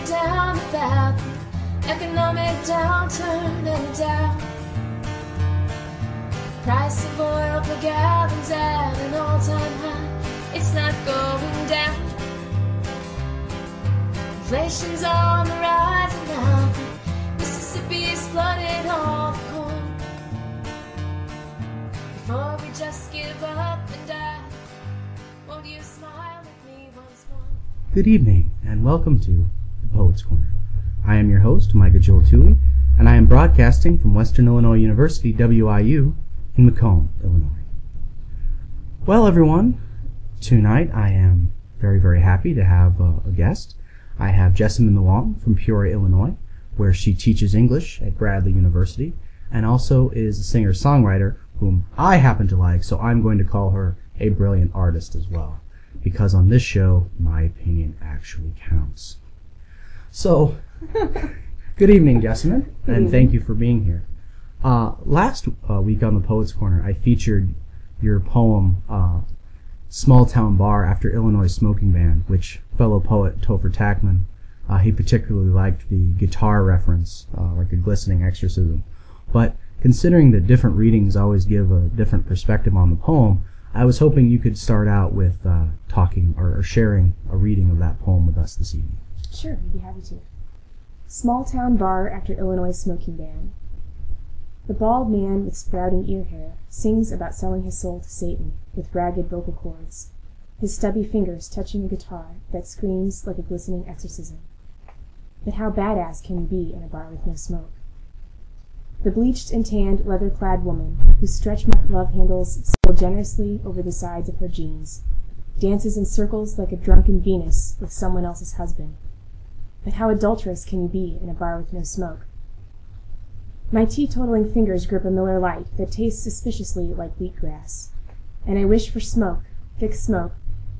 you down about the economic downturn and the Dow. Price of oil per gallon's at an all-time high. It's not going down. Inflation's on the rise and now Mississippi's flooded all the corn. Before we just give up and die, won't you smile at me once more? Good evening, and welcome to the Poets Corner. I am your host, Micah Joel Toohey, and I am broadcasting from Western Illinois University, WIU, in Macomb, Illinois. Well, everyone, tonight I am very, very happy to have a guest. I have Jessamine Luong from Peoria, Illinois, where she teaches English at Bradley University, and also is a singer-songwriter whom I happen to like, so I'm going to call her a brilliant artist as well, because on this show, my opinion actually counts. So, good evening, Jessamine, and thank you for being here. Last week on the Poets Corner, I featured your poem, Small Town Bar After Illinois Smoking Ban, which fellow poet Topher Tackman, he particularly liked the guitar reference, like a glistening exorcism. But considering that different readings always give a different perspective on the poem, I was hoping you could start out with talking or sharing a reading of that poem with us this evening. Sure, I'd be happy to. Small Town Bar After Illinois Smoking Ban. The bald man with sprouting ear hair sings about selling his soul to Satan with ragged vocal cords, his stubby fingers touching a guitar that screams like a glistening exorcism. But how badass can you be in a bar with no smoke? The bleached and tanned, leather-clad woman, whose stretch-marked love handles spill generously over the sides of her jeans, dances in circles like a drunken Venus with someone else's husband. But how adulterous can you be in a bar with no smoke? My teetotaling fingers grip a Miller Lite that tastes suspiciously like wheatgrass, and I wish for smoke, thick smoke,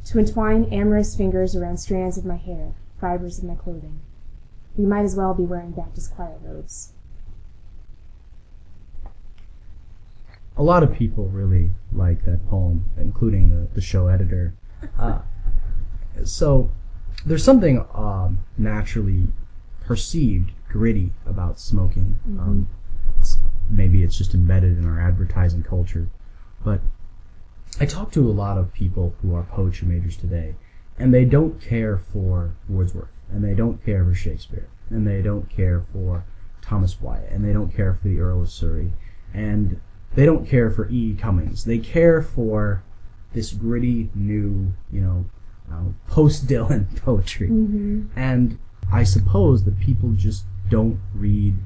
to entwine amorous fingers around strands of my hair, fibers of my clothing. We might as well be wearing Baptist choir robes. A lot of people really like that poem, including the show editor. So there's something naturally perceived gritty about smoking. Mm-hmm. Maybe it's just embedded in our advertising culture. But I talk to a lot of people who are poetry majors today, and they don't care for Wordsworth, and they don't care for Shakespeare, and they don't care for Thomas Wyatt, and they don't care for the Earl of Surrey, and they don't care for E. Cummings. They care for this gritty, new, post-Dylan poetry. Mm-hmm. And I suppose that people just don't read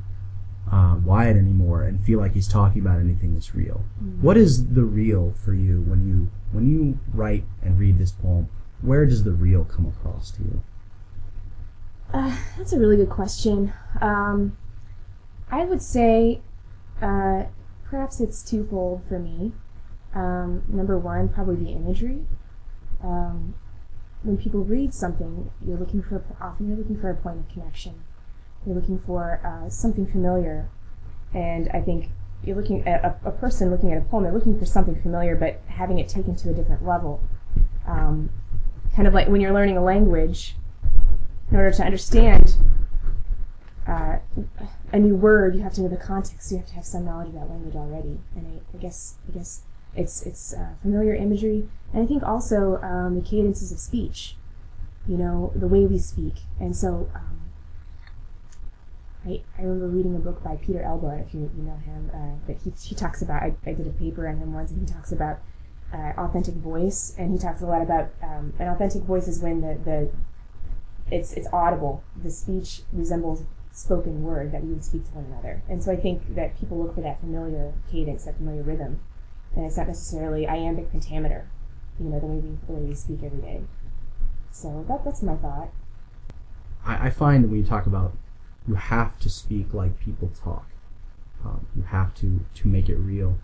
Wyatt anymore and feel like he's talking about anything that's real. Mm-hmm. What is the real for you when you write and read this poem? Where does the real come across to you? That's a really good question. I would say perhaps it's twofold for me. Number one, probably the imagery. When people read something, often you're looking for a point of connection. You're looking for something familiar, and I think you're looking at a person looking at a poem. They're looking for something familiar, but having it taken to a different level. Kind of like when you're learning a language. In order to understand a new word, you have to know the context. You have to have some knowledge of that language already. And I guess it's familiar imagery, and I think also the cadences of speech. The way we speak. And so I remember reading a book by Peter Elba, if you know him, that he talks about. I did a paper on him once, and he talks about authentic voice, and he talks a lot about an authentic voice is when it's audible. The speech resembles spoken word that we would speak to one another. And so I think that people look for that familiar cadence, that familiar rhythm, and it's not necessarily iambic pentameter, the way we speak every day. So that's my thought. I find when you talk about you have to speak like people talk, you have to make it real.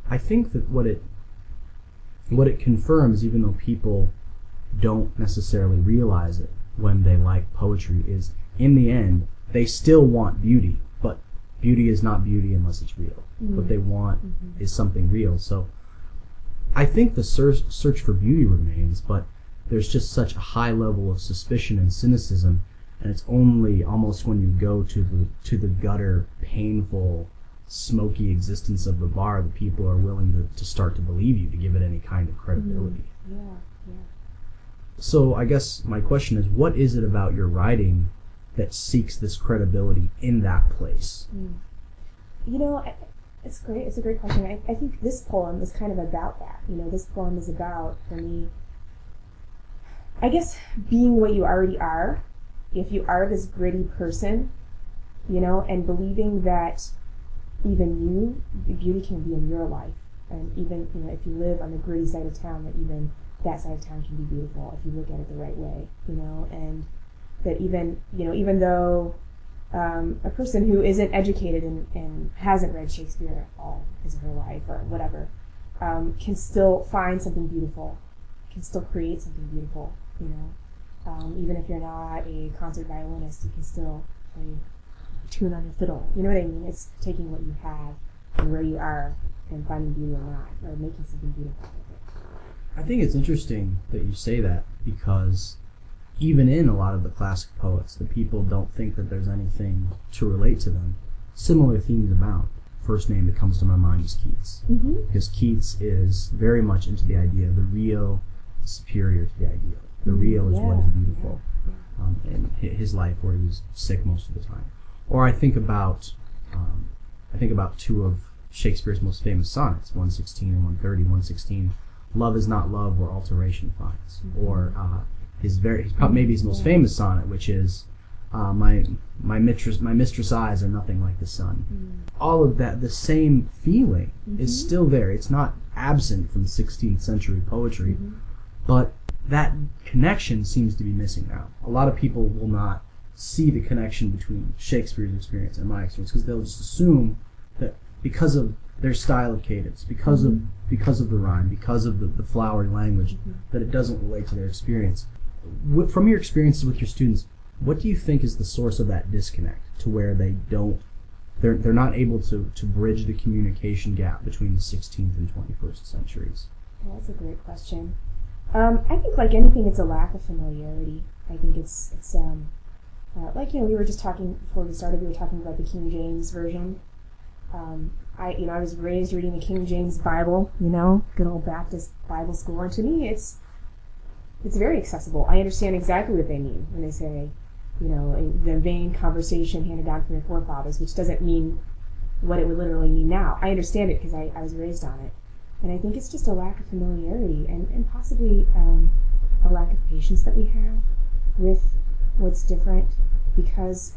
I think that what it confirms, even though people don't necessarily realize it when they like poetry, is in the end they still want beauty, but beauty is not beauty unless it's real. Mm-hmm. What they want is something real. So I think the search for beauty remains, but there's just such a high level of suspicion and cynicism and it's only almost when you go to the gutter, painful, smoky existence of the bar that people are willing to start to believe you, to give it any kind of credibility. Yeah, yeah. So I guess my question is, what is it about your writing that seeks this credibility in that place? You know, it's great. It's a great question. I think this poem is kind of about that. You know, this poem is about, for me, I guess, being what you already are. If you are this gritty person, you know, and believing that even beauty can be in your life. And even, you know, if you live on the gritty side of town, that even that side of town can be beautiful if you look at it the right way, you know, and that even, you know, even though a person who isn't educated and hasn't read Shakespeare at all his or her life or whatever, can still find something beautiful, can still create something beautiful, you know. Even if you're not a concert violinist, you can still play a tune on your fiddle. You know what I mean? It's taking what you have and where you are and finding beauty or not, or making something beautiful. I think it's interesting that you say that, because even in a lot of the classic poets, the people don't think that there's anything to relate to them. Similar themes abound. First name that comes to my mind is Keats. Because Keats is very much into the idea of the real superior to the ideal. The real is what is beautiful. In his life, where he was sick most of the time. Or I think about two of Shakespeare's most famous sonnets, 116 and 130. 116, love is not love where alteration finds. Or maybe his most famous sonnet, which is my mistress' eyes are nothing like the sun. All of that, the same feeling is still there. It's not absent from 16th century poetry, but that connection seems to be missing now. A lot of people will not see the connection between Shakespeare's experience and my experience, because they'll just assume that because of their style of cadence, because of the rhyme, because of the flowery language, that it doesn't relate to their experience. From your experiences with your students, what do you think is the source of that disconnect, to where they're not able to bridge the communication gap between the 16th and 21st centuries? Well, that's a great question. I think, like anything, it's a lack of familiarity. I think it's like, you know, we were just talking before we started. We were talking about the King James version. I was raised reading the King James Bible. You know, good old Baptist Bible school, and to me, it's very accessible. I understand exactly what they mean when they say, you know, the vain conversation handed down from your forefathers, which doesn't mean what it would literally mean now. I understand it because I was raised on it. And I think it's just a lack of familiarity and possibly a lack of patience that we have with what's different, because,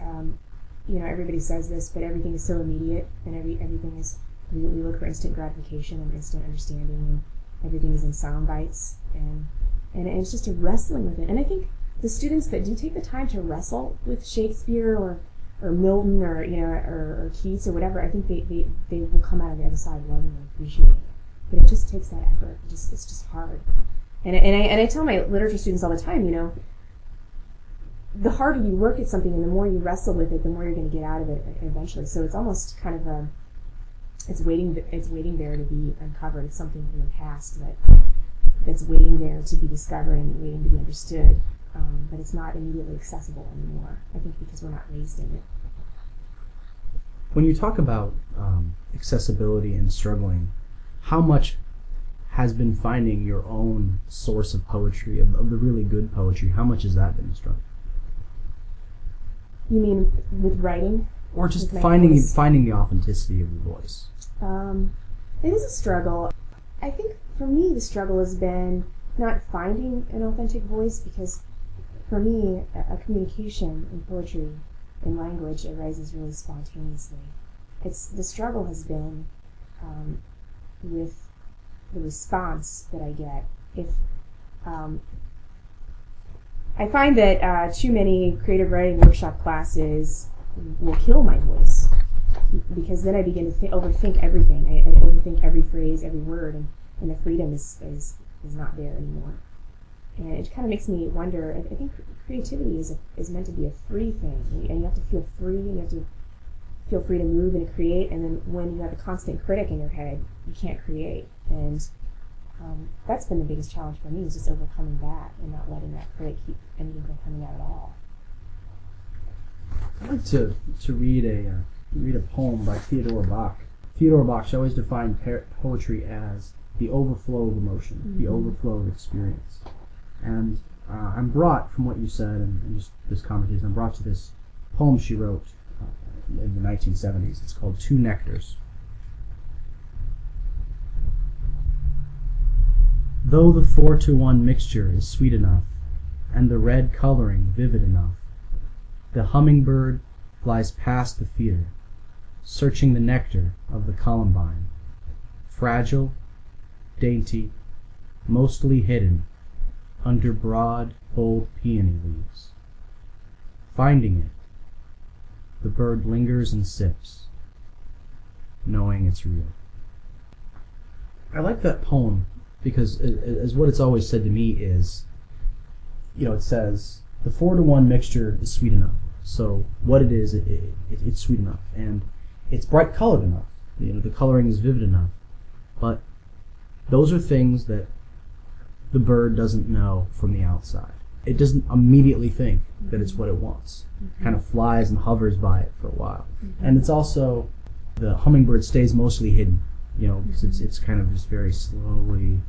you know, everybody says this, but everything is so immediate, and everything is, we look for instant gratification and instant understanding, and everything is in sound bites, and it's just a wrestling with it. And I think the students that do take the time to wrestle with Shakespeare or Milton or, you know, or Keats or whatever, I think they will come out of the other side loving and appreciating it. But it just takes that effort. It's just hard. And I tell my literature students all the time, you know, the harder you work at something and the more you wrestle with it, the more you're going to get out of it eventually. So it's almost kind of it's waiting there to be uncovered. It's something from the past that's waiting there to be discovered and waiting to be understood. But it's not immediately accessible anymore, I think, because we're not raised in it. When you talk about accessibility and struggling, how much has been finding your own source of poetry, of the really good poetry, how much has that been a struggle? You mean with writing? Or just finding the authenticity of your voice? It is a struggle. I think for me the struggle has been not finding an authentic voice, because for me a communication in poetry, in language, arises really spontaneously. The struggle has been with the response that I get. If I find that too many creative writing workshop classes will kill my voice, because then I begin to overthink everything. I overthink every phrase, every word, and the freedom is not there anymore. And it kind of makes me wonder. I think creativity is meant to be a free thing, and you have to feel free, and you have to feel free to move and to create. And then when you have a constant critic in your head, you can't create. And that's been the biggest challenge for me, is just overcoming that and not letting that critic keep anything from coming out at all. I'd like to read a poem by Theodore Bach. Theodore Bach, she always defined poetry as the overflow of emotion, the overflow of experience. And I'm brought, from what you said and just this conversation, I'm brought to this poem she wrote in the 1970s. It's called Two Nectars. Though the 4-to-1 mixture is sweet enough, and the red coloring vivid enough, the hummingbird flies past the feeder, searching the nectar of the columbine, fragile, dainty, mostly hidden under broad, bold peony leaves. Finding it, the bird lingers and sips, knowing it's real. I like that poem because, as what it's always said to me is, it says the 4-to-1 mixture is sweet enough. So what it is, it's sweet enough, and it's bright colored enough. The coloring is vivid enough, but those are things that the bird doesn't know from the outside. It doesn't immediately think that it's what it wants. Kind of flies and hovers by it for a while, and it's also the hummingbird stays mostly hidden. Because it's kind of just very slowly,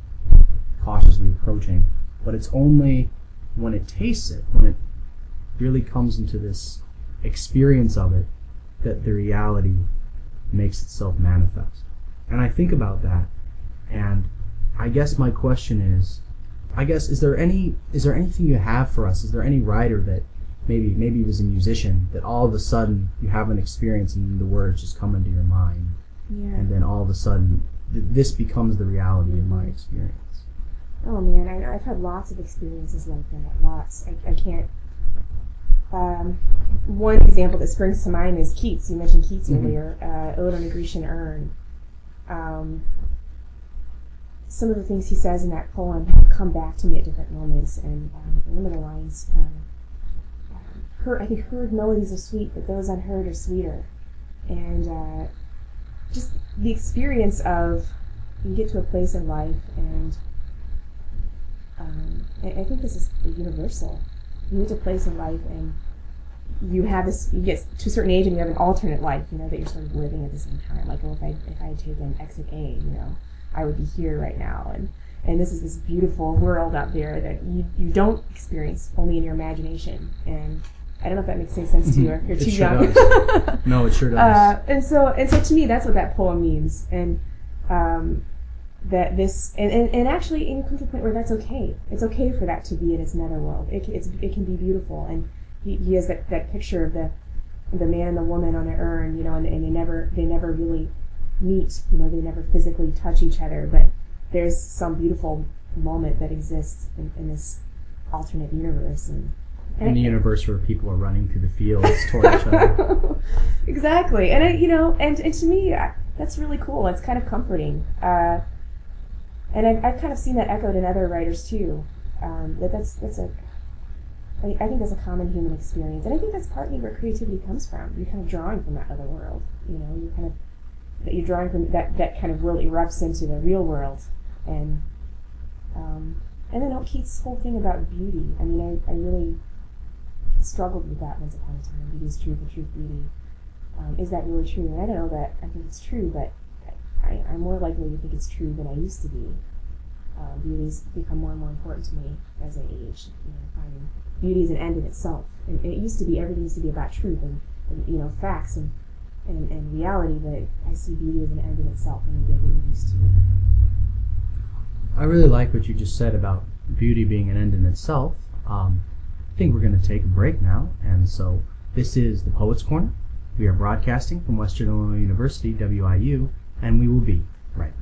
cautiously approaching. But it's only when it tastes it, when it really comes into this experience of it, that the reality makes itself manifest. And I think about that, and I guess my question is, is there anything you have for us? Is there any writer that maybe he was a musician, that all of a sudden you have an experience and the words just come into your mind? Yeah. And then all of a sudden, this becomes the reality of my experience. Oh man, I've had lots of experiences like that. Lots. I can't. One example that springs to mind is Keats. You mentioned Keats earlier. Ode on a Grecian Urn. Some of the things he says in that poem have come back to me at different moments, and one of the lines, heard melodies are sweet, but those unheard are sweeter. And just the experience of, you get to a place in life, and I think this is universal. You get to a place in life, and you get to a certain age, and you have an alternate life, that you're sort of living at the same time. Like, if I had taken exit A, I would be here right now, and this is this beautiful world out there that you don't experience, only in your imagination. And I don't know if that makes any sense to you. You're too young. No, it sure does. And so to me, that's what that poem means, and that this, and actually, you come to the point where that's okay. It's okay for that to be in its netherworld. It can be beautiful, and he has that picture of the man and the woman on the urn, and they never really meet. They never physically touch each other, but there's some beautiful moment that exists in this alternate universe, in the universe where people are running through the fields toward each other. Exactly, and and to me, that's really cool. It's kind of comforting, and I've kind of seen that echoed in other writers too. I think that's a common human experience, and I think that's partly where creativity comes from. You're kind of drawing from that other world. You're drawing from that kind of world erupts into the real world, and then Keats' whole thing about beauty. I really struggled with that once upon a time. Beauty is truth, and truth beauty. Is that really true? And I don't know that I think it's true, but I'm more likely to think it's true than I used to be. Beauty's become more and more important to me as I age. Finding beauty is an end in itself, and it used to be, everything used to be about truth and facts and reality, but I see beauty as an end in itself, and maybe I didn't used to. I really like what you just said about beauty being an end in itself. I think we're going to take a break now, and so this is the Poets Corner. We are broadcasting from Western Illinois University, WIU, and we will be right back.